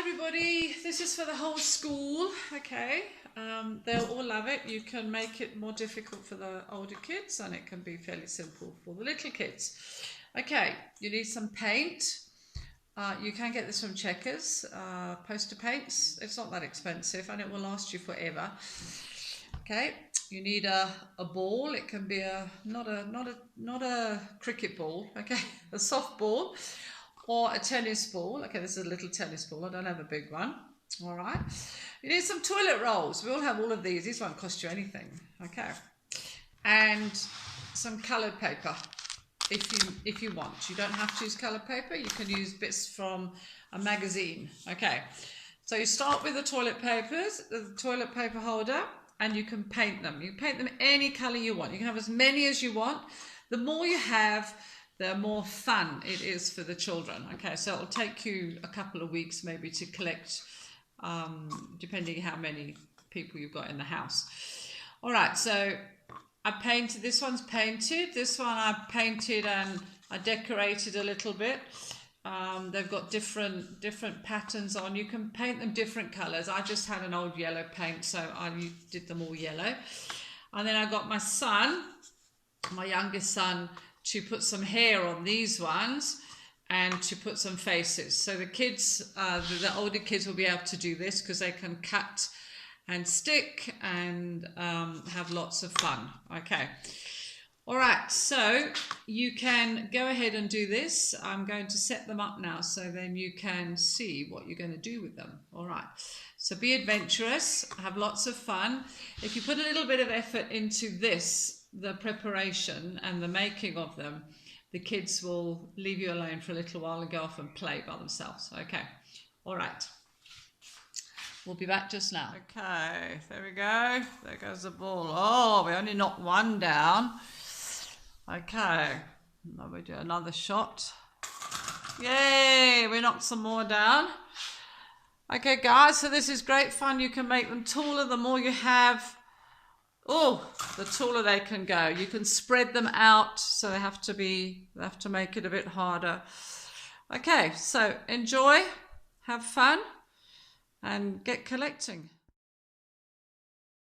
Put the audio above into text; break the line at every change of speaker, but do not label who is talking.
everybody, this is for the whole school. Okay, they'll all love it. You can make it more difficult for the older kids and it can be fairly simple for the little kids. Okay, you need some paint. You can get this from Checkers, poster paints. It's not that expensive and it will last you forever. Okay, you need a ball. It can be not a cricket ball, okay, a soft ball or a tennis ball. Okay, this is a little tennis ball. I don't have a big one. All right. You need some toilet rolls. We all have all of these. These won't cost you anything. Okay. And some coloured paper if you want. You don't have to use coloured paper. You can use bits from a magazine. Okay. So you start with the toilet paper holder, and you can paint them. You paint them any colour you want. You can have as many as you want. The more you have, the more fun it is for the children. Okay, so it'll take you a couple of weeks maybe to collect, depending how many people you've got in the house. All right, so I painted, this one's painted. This one I painted and I decorated a little bit. They've got different patterns on. You can paint them different colours. I just had an old yellow paint, so I did them all yellow. And then I got my son, my youngest son, to put some hair on these ones and to put some faces. So the kids, the older kids will be able to do this because they can cut and stick and have lots of fun. Okay. All right, so you can go ahead and do this. I'm going to set them up now so then you can see what you're going to do with them. All right, so be adventurous, have lots of fun. If you put a little bit of effort into this, the preparation and the making of them, the kids will leave you alone for a little while and go off and play by themselves. Okay, all right. We'll be back just now. Okay, there we go. There goes the ball. Oh, we only knocked one down. Okay, now we do another shot. Yay, we knocked some more down. Okay, guys, so this is great fun. You can make them taller the more you have. Oh, the taller they can go. You can spread them out, so they have to make it a bit harder. Okay, so enjoy, have fun, and get collecting.